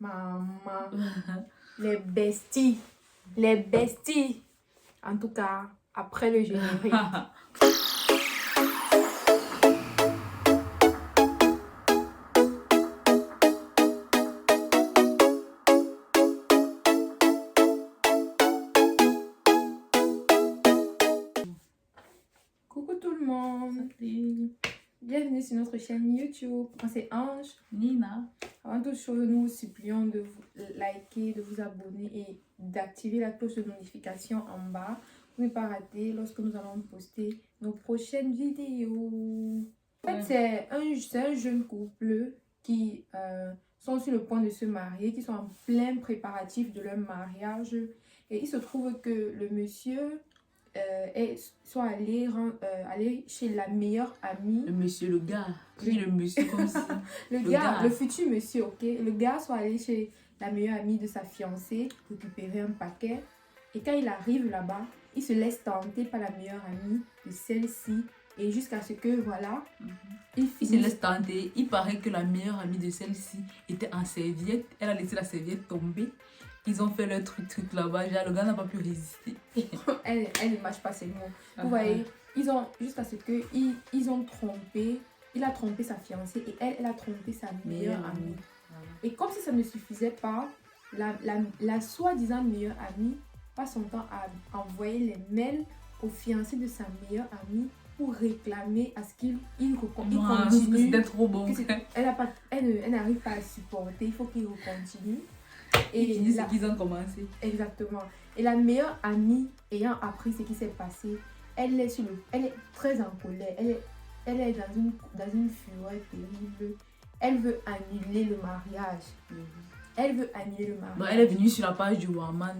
Maman, les besties. Les besties. En tout cas, après le générique. Coucou tout le monde. Salut. Bienvenue sur notre chaîne YouTube. Moi c'est Ange. Nina. Avant toute chose, nous vous supplions de vous liker, de vous abonner et d'activer la cloche de notification en bas pour ne pas rater lorsque nous allons poster nos prochaines vidéos. En fait, c'est un jeune couple qui sont sur le point de se marier, qui sont en plein préparatif de leur mariage. Et il se trouve que le monsieur soit allé chez la meilleure amie. Le monsieur, le gars. Oui, le monsieur comme ça. Le gars, le futur monsieur, ok. Le gars soit allé chez la meilleure amie de sa fiancée récupérer un paquet. Et quand il arrive là-bas, il se laisse tenter par la meilleure amie de celle-ci. Et jusqu'à ce que, voilà, il se laisse tenter. Il paraît que la meilleure amie de celle-ci était en serviette. Elle a laissé la serviette tomber. Ils ont fait leur truc là-bas. Le gars n'a pas pu résister. elle ne mâche pas ses mots. Vous voyez, ils ont, jusqu'à ce que ils ont trompé. Il a trompé sa fiancée et elle a trompé sa meilleure amie. Et comme si ça ne suffisait pas, la soi-disant meilleure amie passe son temps à envoyer les mails au fiancé de sa meilleure amie pour réclamer à ce qu'il continue. C'était trop bon. Elle n'arrive pas à supporter, il faut qu'il continue. Et ils disent qu'ils ont commencé. Exactement. Et la meilleure amie, ayant appris ce qui s'est passé, elle est très en colère. Elle est dans une fureur terrible. Elle veut annuler le mariage. Elle veut annuler le mariage. Bon, elle est venue sur la page du Woman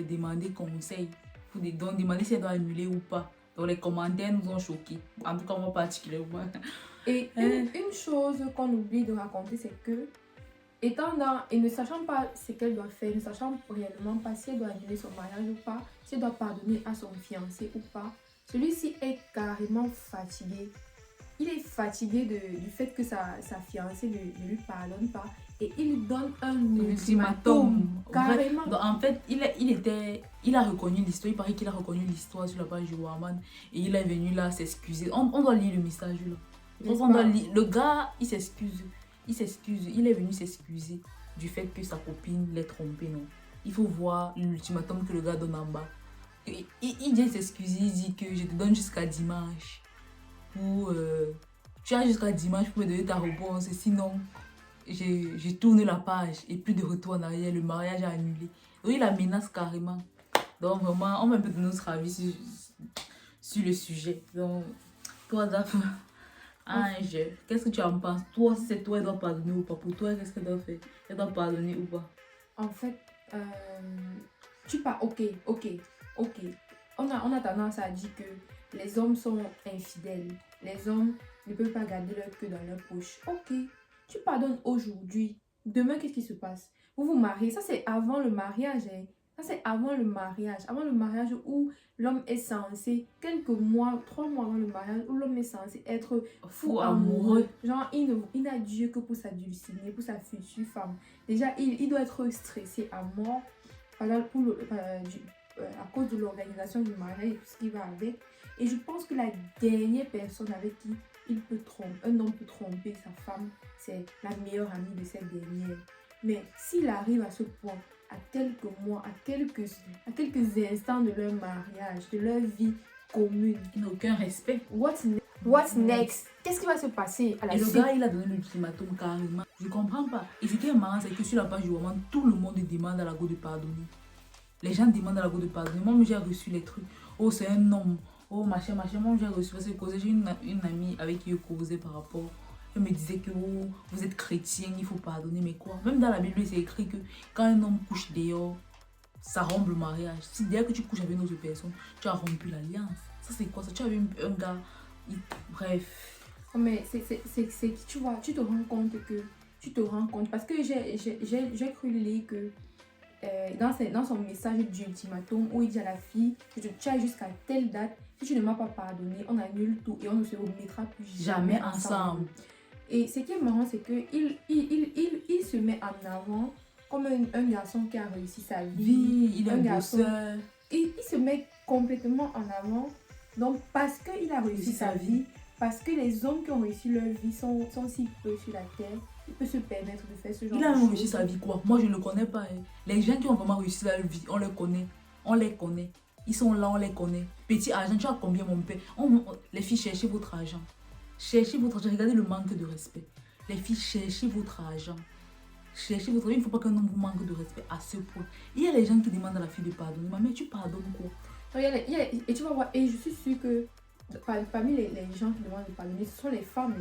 demander conseil. Donc demander si elle doit annuler ou pas. Donc les commentaires nous ont choqués. En tout cas, moi particulièrement. Et une chose qu'on oublie de raconter, c'est que et ne sachant pas ce qu'elle doit faire, ne sachant réellement pas si elle doit annuler son mariage ou pas, si elle doit pardonner à son fiancé ou pas, celui-ci est carrément fatigué. Il est fatigué du fait que sa fiancée ne lui pardonne pas et il donne un ultimatum. Carrément. Donc, en fait, il a reconnu l'histoire. Il paraît qu'il a reconnu l'histoire sur la page du Woman et il est venu là s'excuser. On doit lire le message là. Le gars, il s'excuse. Il est venu s'excuser du fait que sa copine l'ait trompé, non. Il faut voir l'ultimatum que le gars donne en bas. Il vient s'excuser, il dit que je te donne jusqu'à dimanche. Tu as jusqu'à dimanche pour me donner ta réponse, sinon j'ai tourné la page et plus de retour en arrière, le mariage a annulé. Donc il la menace carrément. Donc vraiment, on va un peu de notre avis sur le sujet. Donc, toi d'abord. Ange, qu'est-ce que tu en penses? Toi, si c'est toi, elle doit pardonner ou pas? Pour toi, qu'est-ce qu'elle doit faire? Elle doit pardonner ou pas? En fait, ok. On a tendance à dire que les hommes sont infidèles. Les hommes ne peuvent pas garder leur queue dans leur poche. Ok, tu pardonnes aujourd'hui. Demain, qu'est-ce qui se passe? Vous vous mariez. Ça, c'est avant le mariage. Hein. Ça, c'est avant le mariage. Avant le mariage où l'homme est censé, quelques mois, 3 mois avant le mariage, où l'homme est censé être fou amoureux. Genre, il n'a Dieu que pour sa dulcinée, pour sa future femme. Déjà, il doit être stressé à mort à cause de l'organisation du mariage et tout ce qui va avec. Et je pense que la dernière personne avec qui un homme peut tromper sa femme, c'est la meilleure amie de cette dernière. Mais s'il arrive à ce point, à quelques mois, à quelques instants de leur mariage, de leur vie commune, il n'a aucun respect. What's next? Qu'est-ce qui va se passer à la suite? Le gars, il a donné l'ultimatum carrément. Je comprends pas. Et ce qui est marrant, c'est que sur la page du Woman, tout le monde demande à la go de pardonner. Les gens demandent à la go de pardonner. Moi, j'ai reçu les trucs. Oh, c'est un homme. Oh, machin. Moi, j'ai reçu. Parce que j'ai une amie avec qui je causais par rapport. Elle me disait que oh, vous êtes chrétien, il faut pardonner. Mais quoi? Même dans la Bible, c'est écrit que quand un homme couche dehors, ça rompt le mariage. Si dès que tu couches avec une autre personne, tu as rompu l'alliance. Ça, c'est quoi ça? Tu avais un gars. Bref. Mais tu vois, tu te rends compte. Parce que j'ai cru lire que dans son message d'ultimatum où il dit à la fille que tu as jusqu'à telle date, si tu ne m'as pas pardonné, on annule tout et on ne se remettra plus jamais ensemble. Et ce qui est marrant, c'est qu'il se met en avant comme un garçon qui a réussi sa vie. Vie, il est Un un garçon. bosseur. Il se met complètement en avant. Donc, parce qu'il a réussi sa vie, parce que les hommes qui ont réussi leur vie sont si peu sur la terre, il peut se permettre de faire ce genre Il de a choses. même réussi sa vie quoi? Moi je ne le connais pas. Hein. Les gens qui ont vraiment réussi leur vie, on les connaît. On les connaît. Ils sont là, on les connaît. Petit argent, tu as combien mon père? Les filles, cherchez votre argent. Cherchez votre argent. Regardez le manque de respect. Les filles, cherchez votre argent. Cherchez votre argent. Il ne faut pas qu'un homme vous manque de respect à ce point. Il y a les gens qui demandent à la fille de pardonner. Mais tu pardonnes quoi? Donc, et tu vas voir, et je suis sûre que parmi les gens qui demandent de pardonner, ce sont les femmes.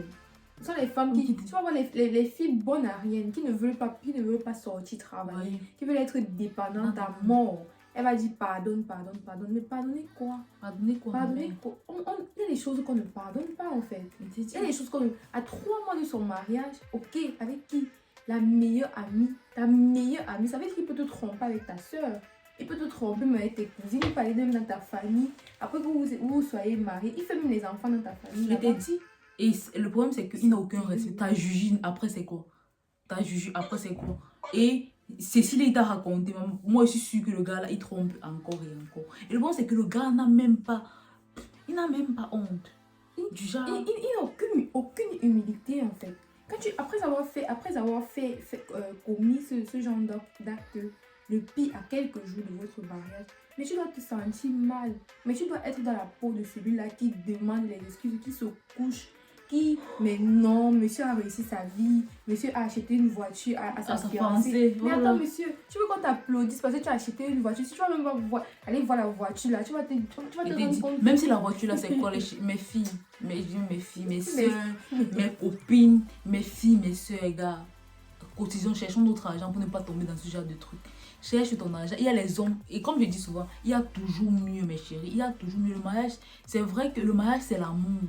Ce sont les femmes qui, tu vas voir les filles bonnes à rien, qui ne veulent pas sortir travailler, Oui. qui veulent être dépendantes à mort. Elle va dire pardonne, pardonne, pardonne. Mais pardonner quoi? Pardonner quoi? Pardonner quoi? Il y a des choses qu'on ne pardonne pas en fait. Il y a des choses qu'on ne... À 3 mois de son mariage, ok, avec qui? La meilleure amie. Ta meilleure amie. Ça veut dire qu'il peut te tromper avec ta soeur. Il peut te tromper même avec tes cousines. Il peut aller même dans ta famille. Après que vous soyez mariés, il fait même les enfants dans ta famille. Je t'ai dit. Et le problème, c'est qu'il n'a aucun respect. T'as jugé, après, c'est quoi? T'as jugé, après, c'est quoi? Et Cécile, il t'a raconté. Moi, je suis sûre que le gars, là, il trompe encore et encore. Et le problème, c'est que le gars n'a même pas... Il n'a même pas honte. Du genre... Il n'a aucune humilité, en fait. Quand après avoir commis ce genre d'acte, le pire à quelques jours de votre mariage, mais tu dois te sentir mal. Mais tu dois être dans la peau de celui-là qui demande les excuses, qui se couche, mais non, monsieur a réussi sa vie, monsieur a acheté une voiture à sa fiancée. Mais attends, monsieur, tu veux qu'on t'applaudisse parce que tu as acheté une voiture? Si tu vas même aller voir la voiture là, tu vas te rendre compte. Même si la voiture là, c'est quoi? Mes filles, mes soeurs, mes copines, mes filles, mes soeurs, gars. Cotisons, cherchons notre argent pour ne pas tomber dans ce genre de trucs. Cherche ton argent. Il y a les hommes, et comme je dis souvent, il y a toujours mieux, mes chéris. Il y a toujours mieux. Le mariage, c'est vrai que le mariage, c'est l'amour.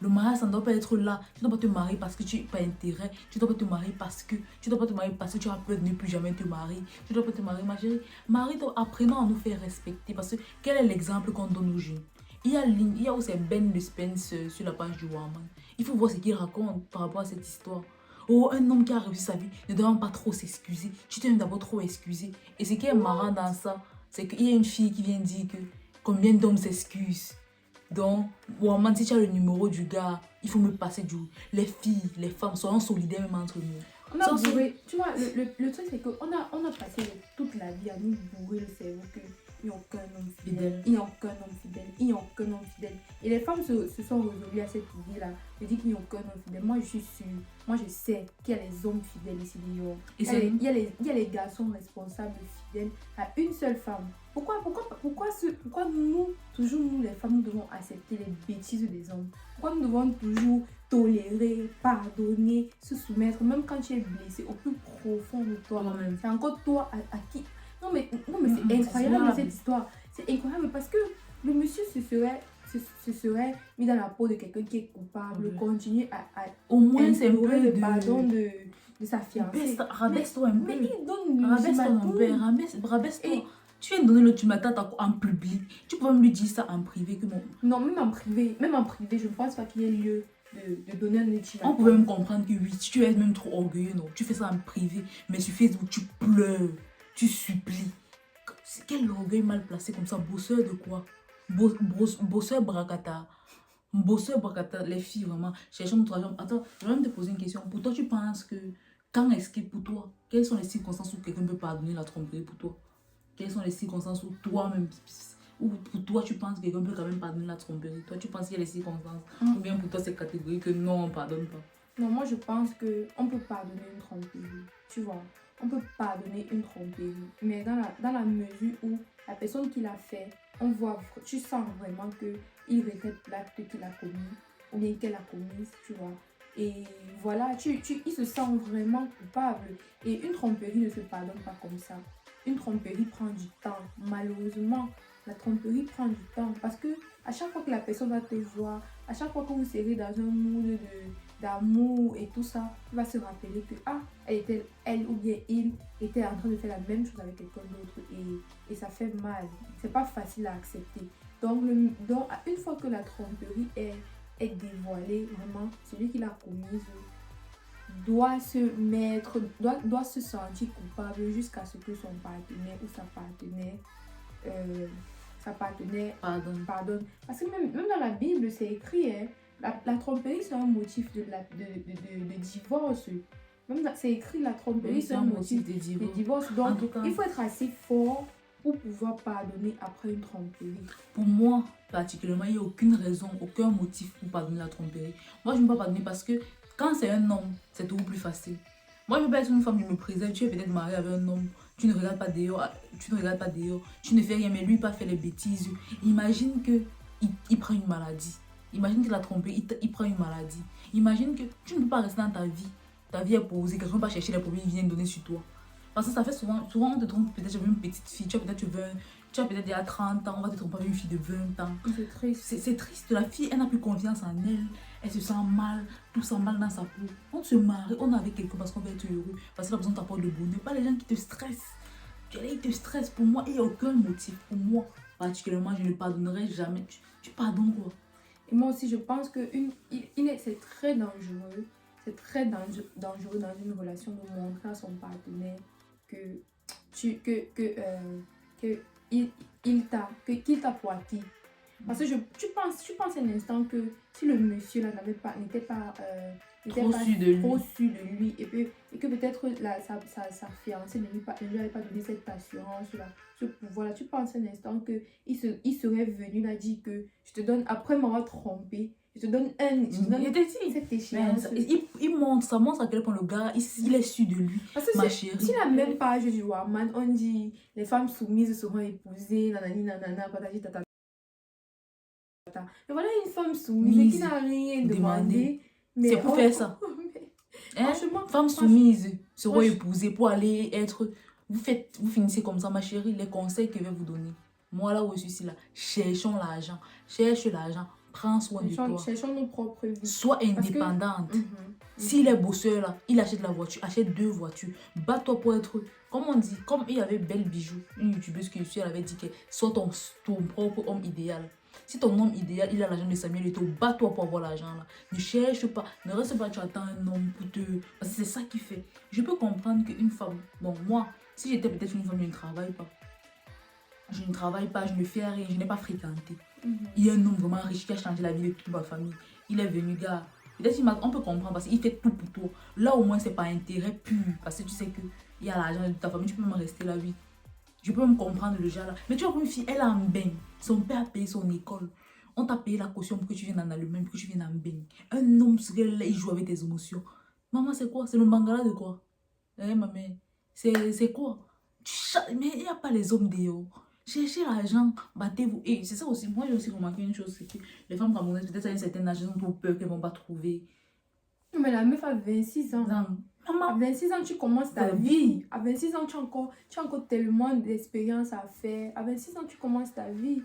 Le mariage, ça ne doit pas être là. Tu ne dois pas te marier parce que tu n'as pas intérêt. Tu ne dois pas te marier parce que tu dois pas te marier parce que tu as peur de ne plus jamais te marier. Tu ne dois pas te marier, ma chérie. Marie-toi, apprenons à nous faire respecter. Parce que quel est l'exemple qu'on donne aux jeunes? Il y a aussi Ben de Spence sur la page du Warman. Il faut voir ce qu'il raconte par rapport à cette histoire. Oh, un homme qui a réussi sa vie ne doit pas trop s'excuser. Tu t'es d'abord trop excusé. Et ce qui est marrant dans ça, c'est qu'il y a une fille qui vient dire que combien d'hommes s'excusent. Donc, Warman, si tu as le numéro du gars, il faut me passer du... Les filles, les femmes, soyons solidaires même entre nous. On a bourré, tu vois, le truc c'est qu'on a passé toute la vie à nous bourrer le cerveau qu'il n'y a aucun homme fidèle, il n'y a aucun homme fidèle, il n'y a aucun homme fidèle. Et les femmes se sont résolues à cette idée-là, de dire qu'il n'y a aucun homme fidèle. Moi je suis sûre, moi je sais qu'il y a les hommes fidèles ici dehors. Il y a les garçons responsables fidèles à une seule femme. Pourquoi nous, toujours nous les femmes, nous devons accepter les bêtises des hommes? Pourquoi nous devons toujours tolérer, pardonner, se soumettre, même quand tu es blessé au plus profond de toi. C'est encore toi à qui... Non mais c'est incroyable cette histoire. C'est incroyable parce que le monsieur se serait mis dans la peau de quelqu'un qui est coupable, continuer à au moins c'est un peu le pardon de sa fiancée. Rabaisse-toi un peu. Mais il donne rabaisse-toi mon père, rabaisse-toi. Tu viens de donner l'ultimatum en public. Tu peux même lui dire ça en privé. Non, même en privé, je ne pense pas qu'il y ait lieu de donner un ultimatum. On peut même comprendre que oui, tu es même trop orgueilleux, non. Tu fais ça en privé, mais sur Facebook, tu pleures, tu supplies. Quel orgueil mal placé comme ça, bosseur de quoi? Bosseur bracata. Bosseur bracata, les filles vraiment, cherchons notre argent. Attends, je vais même te poser une question. Pour toi, tu penses que, quand est-ce que pour toi, quelles sont les circonstances où quelqu'un peut pardonner la tromperie pour toi? Quelles sont les circonstances où toi-même, ou pour toi, tu penses que quelqu'un peut quand même pardonner la tromperie? Toi, tu penses qu'il y a des circonstances? Ou bien pour toi, c'est catégorique que non, on ne pardonne pas? Non, moi, je pense qu'on peut pardonner une tromperie. Tu vois, on peut pardonner une tromperie. Mais dans la mesure où la personne qui l'a fait, tu sens vraiment qu'il regrette l'acte qu'il a commis ou bien qu'elle a commis, tu vois. Et voilà, il se sent vraiment coupable. Et une tromperie ne se pardonne pas comme ça. Une tromperie prend du temps. Malheureusement, la tromperie prend du temps. Parce que à chaque fois que la personne va te voir, à chaque fois que vous serez dans un mood d'amour et tout ça, tu vas se rappeler que elle ou bien il était en train de faire la même chose avec quelqu'un d'autre. Et ça fait mal. C'est pas facile à accepter. Donc, une fois que la tromperie est dévoilée, vraiment, celui qui l'a commise doit doit se sentir coupable jusqu'à ce que son partenaire ou sa partenaire pardonne. Parce que même dans la Bible, c'est écrit, hein, la tromperie, c'est un motif de divorce. C'est écrit, la tromperie, c'est un motif de divorce. Donc, en tout cas, il faut être assez fort pour pouvoir pardonner après une tromperie. Pour moi, particulièrement, il n'y a aucune raison, aucun motif pour pardonner la tromperie. Moi, je ne peux pas pardonner parce que quand c'est un homme, c'est toujours plus facile. Moi, je peux pas être une femme, je me préserve. Tu es peut-être mariée avec un homme, tu ne regardes pas dehors, tu ne fais rien, mais lui, il pas fait les bêtises. Imagine que il prend une maladie. Imagine qu'il a trompé, il prend une maladie. Imagine que tu ne peux pas rester dans ta vie. Ta vie est posée, quelqu'un va chercher les problèmes, il vient donner sur toi. Parce que ça fait souvent on te trompe peut-être avec une petite fille, tu as peut-être déjà 30 ans, on va te tromper avec une fille de 20 ans. C'est triste. C'est triste, la fille, elle n'a plus confiance en elle, elle se sent mal, tout sent mal dans sa peau. On se marie, on est avec quelqu'un parce qu'on veut être heureux, parce que la personne t'apporte le bonheur, pas les gens qui te stressent. Ils te stressent, pour moi, il n'y a aucun motif. Pour moi, particulièrement, je ne pardonnerai jamais. Tu pardonnes quoi? Et moi aussi, je pense que c'est très dangereux. C'est très dangereux dans une relation de montrer à son partenaire qu'il t'a pointé. Parce que tu penses un instant que si le monsieur là n'était pas trop sûr de lui et que peut-être sa fiancée ne lui avait pas donné cette assurance là, ce pouvoir là, tu penses un instant que il serait venu là dire que je te donne, après m'avoir trompé, je te donne cette échéance. Ça montre à quel point le gars il est sûr de lui. Parce que si la même page du Warman, on dit les femmes soumises seront épousées, nanani nanana, patati tata. Mais voilà une femme soumise qui n'a rien demandé. C'est pour faire ça. Femme soumise seront épousées pour aller être... Vous finissez comme ça, ma chérie, les conseils que je vais vous donner. Moi, là où je suis là, cherchons l'argent. Cherche l'argent. Prends soin de toi. Cherchons nos propres vies. Sois indépendante. S'il est bosseur là, il achète la voiture, achète 2 voitures. Bats-toi pour être... Comme on dit, comme il y avait Belle Bijou, une youtubeuse que je suis, elle avait dit que sois ton propre homme idéal. Si ton homme idéal, il a l'argent de Samuel Eto'o, bats-toi pour avoir l'argent là. Ne cherche pas, ne reste pas, tu attends un homme pour te... Parce que c'est ça qui fait. Je peux comprendre qu'une femme... Bon, moi, si j'étais peut-être une femme, je ne travaille pas. Je ne travaille pas, je ne fais rien, je n'ai pas fréquenté. Il y a un homme vraiment riche qui a changé la vie de toute ma famille. Il est venu, gars. Peut-être on peut comprendre parce qu'il fait tout pour toi. Là, au moins, c'est pas intérêt pur. Parce que tu sais qu'il y a l'argent de ta famille, tu peux même rester là, oui. Je peux même comprendre le genre là. Mais tu vois, une fille, elle a un bain. Son père a payé son école. On t'a payé la caution pour que tu viennes en Allemagne, pour que tu viennes en bain. Un homme, il joue avec tes émotions. Maman, c'est quoi? C'est le mangala de quoi? Eh, maman, c'est quoi? Mais il n'y a pas les hommes dehors. Cherchez l'argent, battez-vous. Et c'est ça aussi, moi j'ai aussi remarqué une chose, c'est que les femmes camerounaises, peut-être à un certain âge, elles ont trop peur qu'elles ne vont pas trouver. Mais la meuf a 26 ans. Maman, à 26 ans, tu commences ta vie. À 26 ans, tu as encore tellement d'expérience à faire. À 26 ans, tu commences ta vie.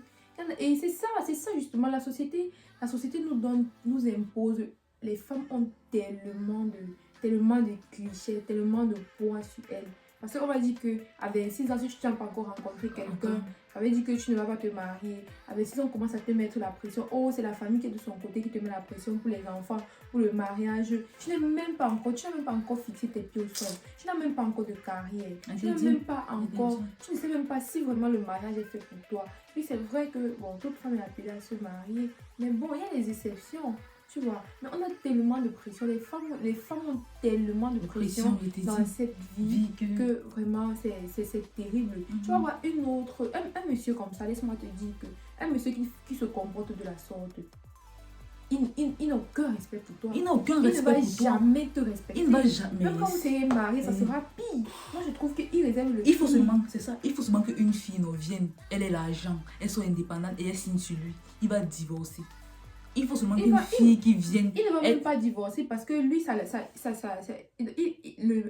Et c'est ça justement, la société nous impose. Les femmes ont tellement de clichés, tellement de poids sur elles. Parce qu'on va dire qu'à 26 ans, si tu n'as pas encore rencontré quelqu'un, ça veut dire que tu ne vas pas te marier. À 26 ans, on commence à te mettre la pression. Oh, c'est la famille qui est de son côté qui te met la pression pour les enfants, pour le mariage. Tu n'as même pas encore fixé tes pieds au sol. Tu n'as même pas encore de carrière. Tu ne sais même pas si vraiment le mariage est fait pour toi. Puis c'est vrai que, bon, toute femme est appelée à se marier. Mais bon, il y a des exceptions. Tu vois, mais on a tellement de pression, les femmes ont tellement de pression dans cette vie que vraiment c'est terrible. Tu vas voir un monsieur comme ça, laisse-moi te dire que un monsieur qui se comporte de la sorte, il n'a aucun respect pour toi. Il n'a aucun respect pour toi. Il ne va jamais te respecter. Il ne va jamais. Même quand vous serez marié, ça sera pire. Moi, je trouve qu'il réserve le Il faut seulement qu'une fille vienne, elle ait l'argent, elle soit indépendante et elle signe sur lui. Il va divorcer. Il faut seulement qu'une fille qui vienne. Il ne va même pas divorcer parce que lui,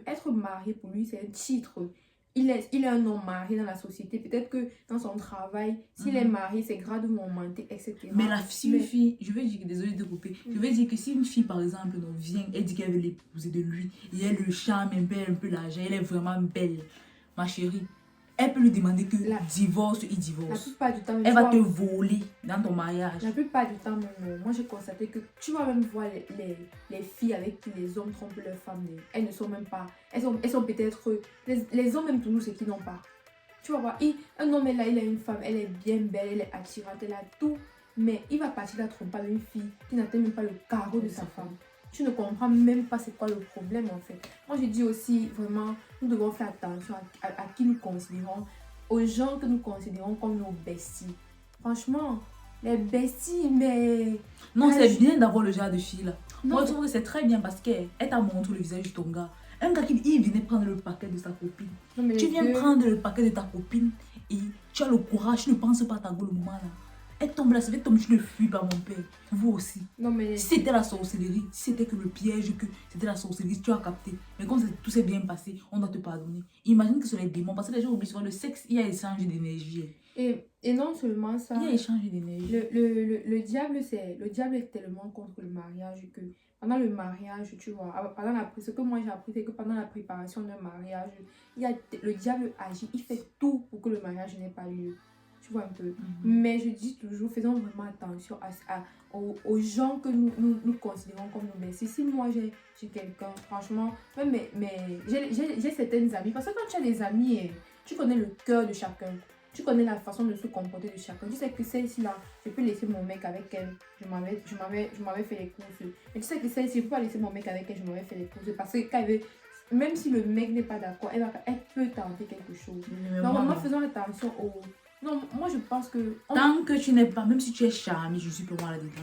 être marié pour lui, c'est un titre. Il est un homme marié dans la société. Peut-être que dans son travail, s'il est marié, c'est gradement augmenté, etc. Mais une fille, je vais dire, désolée de couper, je vais dire que si une fille, par exemple, vient, elle dit qu'elle veut l'épouser de lui, et elle le charme un peu l'argent, elle est vraiment belle, ma chérie. Elle peut lui demander que La- divorce, il La divorce. plupart du temps, Elle va te voler dans ton mariage. la plupart du temps, même, moi j'ai constaté que tu vas même voir les filles avec qui les hommes trompent leurs femmes. Elles ne sont même pas. Elles sont peut-être. Les hommes aiment toujours ce qu'ils n'ont pas. Tu vas voir, un homme est là, il a une femme, elle est bien belle, elle est attirante, elle a tout. Mais il va partir la tromper avec une fille qui n'atteint même pas le carreau de sa femme. Tu ne comprends même pas c'est quoi le problème en fait. Moi je dis aussi vraiment, nous devons faire attention à qui nous considérons, aux gens que nous considérons comme nos besties. Franchement, les besties, mais... Non, Ah, c'est bien d'avoir le genre de fille là. Non, Moi, je trouve que c'est très bien parce qu'elle t'a montré le visage de ton gars. Un gars qui il venait prendre le paquet de sa copine. non, mais Tu les viens deux- prendre le paquet de ta copine et tu as le courage, tu ne penses pas à ta go le moment là. Elle tombe là, ça fait tomber, tu ne fuis pas mon père. Vous aussi. Non, mais... Si c'était la sorcellerie, si c'était que le piège, que c'était la sorcellerie, tu as capté. Mais quand tout s'est bien passé, on doit te pardonner. Imagine que ce sont les démons, parce que les gens oublient souvent le sexe, il y a échange d'énergie. Et non seulement ça... Il y a échange d'énergie. Le diable, le diable est tellement contre le mariage que pendant le mariage, tu vois, ce que moi j'ai appris, c'est que pendant la préparation d'un mariage, le diable agit, il fait tout pour que le mariage n'ait pas lieu. Tu vois un peu. Mais je dis toujours, faisons vraiment attention aux gens que nous considérons comme nos messieurs. Si moi j'ai quelqu'un, franchement, mais j'ai certaines amies, parce que quand tu as des amis, tu connais le cœur de chacun. Tu connais la façon de se comporter de chacun. Tu sais que celle-ci-là, je peux laisser mon mec avec elle. Je m'avais fait les courses. Et tu sais que celle-ci, je ne peux pas laisser mon mec avec elle. Je m'avais fait les courses. Parce que même si le mec n'est pas d'accord, elle peut tenter quelque chose. Normalement, faisons attention aux... Non, moi je pense que... Tant que tu n'es pas, même si tu es charmé, je suis pour moi là-dedans.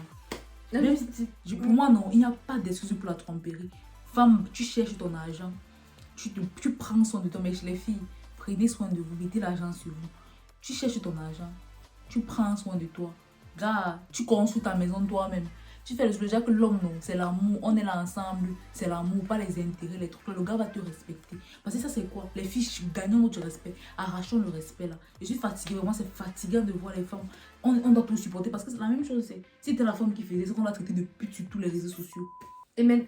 Même si, pour moi, non, il n'y a pas d'excuse pour la tromperie. Femme, tu cherches ton argent. Tu prends soin de ton mec. Les filles, prenez soin de vous. Mettez l'argent sur vous. Tu cherches ton argent, tu prends soin de toi. Gars, tu construis ta maison toi-même. Tu fais le déjà que l'homme, non, c'est l'amour. On est là ensemble, c'est l'amour, pas les intérêts, les trucs. Le gars va te respecter. Parce que ça, c'est quoi? Les filles, gagnons notre respect, arrachons le respect là. Je suis fatiguée, vraiment, c'est fatigant de voir les femmes. On doit tout supporter parce que c'est la même chose. Si t'es la femme qui faisait, c'est qu'on l'a traité de pute sur tous les réseaux sociaux. Et même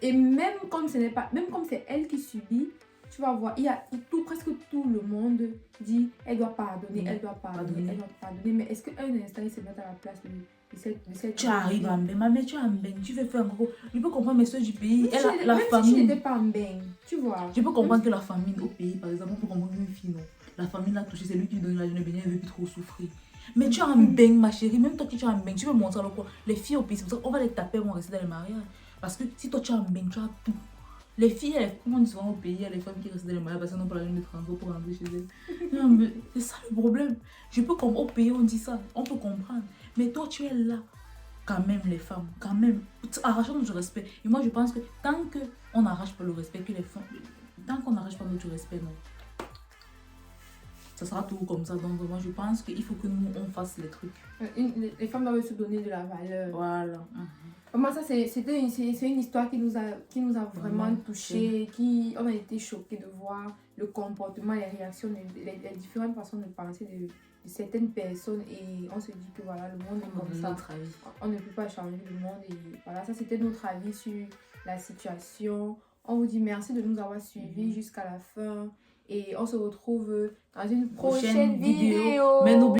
comme ce n'est pas, même comme c'est elle qui subit, tu vas voir, il y a presque tout le monde dit elle doit pardonner, elle doit pardonner, elle doit pardonner. Mais est-ce qu'un instant, il se met à la place de cette tu arrives en bain, ma mère, tu es en bain, tu veux faire encore. Je peux comprendre mes soeurs du pays, la même famille. si tu n'étais pas en bain, tu vois. Je peux comprendre que la famille au pays, par exemple, on peut comprendre une fille, non. La famille l'a touché, c'est lui qui lui donne la journée baigner, elle veut plus trop souffrir. Mais tu es en bain, ma chérie, même toi qui tu es en bain, tu veux montrer alors quoi. Les filles au pays, c'est pour ça qu'on va les taper, elles vont rester dans le mariage. Parce que si toi tu es en bain, tu as tout. Les filles, comment on dit souvent au pays, il y a les femmes qui restent dans le mariage parce qu'elles n'ont pas la ligne de transport pour rentrer chez elles. Non, mais c'est ça le problème. Je peux comprendre, au pays, on dit ça, on peut comprendre. Mais toi, tu es là. Quand même, les femmes, quand même, arrachons notre respect. Et moi, je pense que tant qu'on n'arrache pas le respect, que les femmes, tant qu'on n'arrache pas notre respect, non. Ça sera toujours comme ça. Donc, moi, je pense qu'il faut que nous, on fasse les trucs. Les femmes doivent se donner de la valeur. Voilà. Moi, ça, c'est une histoire qui nous a vraiment touchés. On a été choqués de voir le comportement, les réactions, les différentes façons de penser de certaines personnes. Et on se dit que voilà, le monde est comme ça. Notre avis. On ne peut pas changer le monde. Et voilà, ça, c'était notre avis sur la situation. On vous dit merci de nous avoir suivis jusqu'à la fin. Et on se retrouve dans une prochaine vidéo. Mais n'oubliez